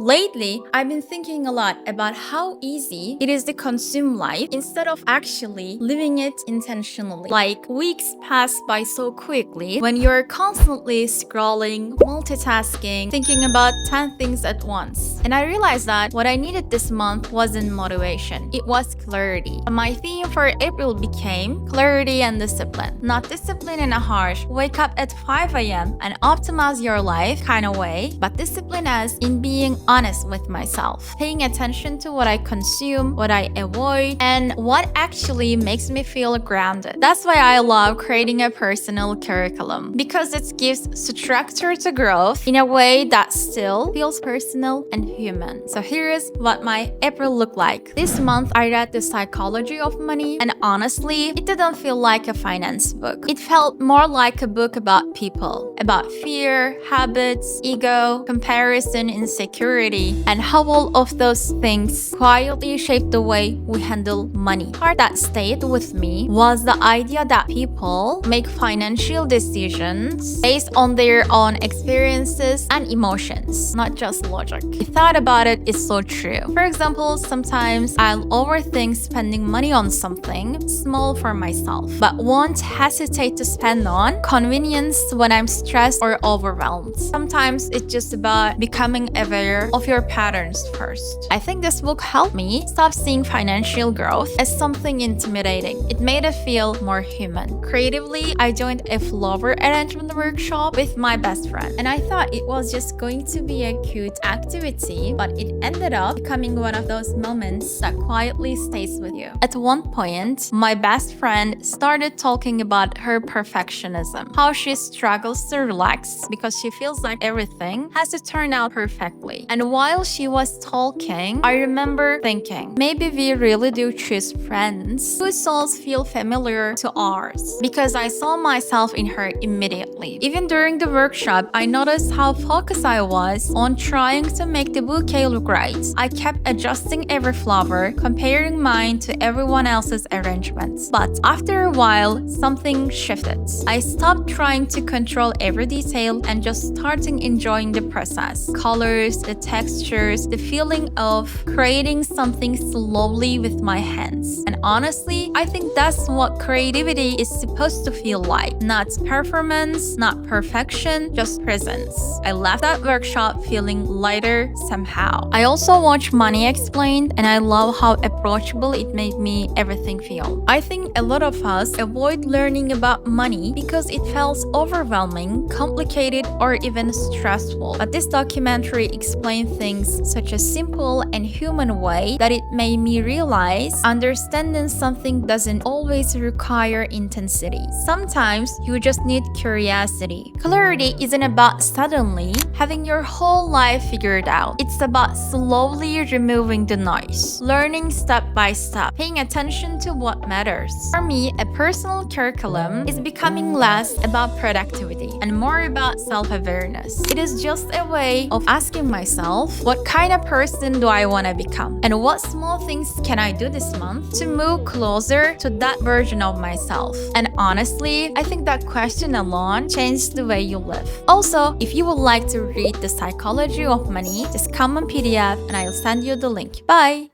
Lately, I've been thinking a lot about how easy it is to consume life instead of actually living it intentionally. Like, weeks pass by so quickly when you're constantly scrolling, multitasking, thinking about 10 things at once. And I realized that what I needed this month wasn't motivation, it was clarity. My theme for April became clarity and discipline. Not discipline in a harsh, wake up at 5 a.m. and optimize your life kind of way, but discipline as in being honest with myself, paying attention to what I consume, what I avoid, and what actually makes me feel grounded. That's why I love creating a personal curriculum, because it gives structure to growth in a way that still feels personal and human. So here is what my April looked like. This month I read The Psychology of Money, and honestly, it didn't feel like a finance book. It felt more like a book about people, about fear, habits, ego, comparison, insecurity, and how all of those things quietly shape the way we handle money. The part that stayed with me was the idea that people make financial decisions based on their own experiences and emotions, not just logic. The thought about it is so true. For example, sometimes I'll overthink spending money on something small for myself, but won't hesitate to spend on convenience when I'm stressed or overwhelmed. Sometimes it's just about becoming aware of your patterns first. I think this book helped me stop seeing financial growth as something intimidating. It made it feel more human. Creatively, I joined a flower arrangement workshop with my best friend, and I thought it was just going to be a cute activity, but it ended up becoming one of those moments that quietly stays with you. At one point, my best friend started talking about her perfectionism, how she struggles to relax because she feels like everything has to turn out perfectly. And while she was talking, I remember thinking, maybe we really do choose friends whose souls feel familiar to ours, because I saw myself in her immediately. Even during the workshop, I noticed how focused I was on trying to make the bouquet look right. I kept adjusting every flower, comparing mine to everyone else's arrangements. But after a while, something shifted. I stopped trying to control every detail and just started enjoying the process. Colors, the textures, the feeling of creating something slowly with my hands. And honestly, I think that's what creativity is supposed to feel like. Not performance, not perfection, just presence. I left that workshop feeling lighter somehow. I also watched Money Explained, and I love how approachable it made me everything feel. I think a lot of us avoid learning about money because it feels overwhelming, complicated, or even stressful. But this documentary explained things such a simple and human way that it made me realize understanding something doesn't always require intensity. Sometimes you just need curiosity. Clarity isn't about suddenly having your whole life figured out. It's about slowly removing the noise, learning step by step, paying attention to what matters. For me, a personal curriculum is becoming less about productivity and more about self-awareness. It is just a way of asking myself, what kind of person do I want to become? And what small things can I do this month to move closer to that version of myself? And honestly, I think that question alone changed the way you live. Also, if you would like to read The Psychology of Money, just come on PDF and I'll send you the link. Bye!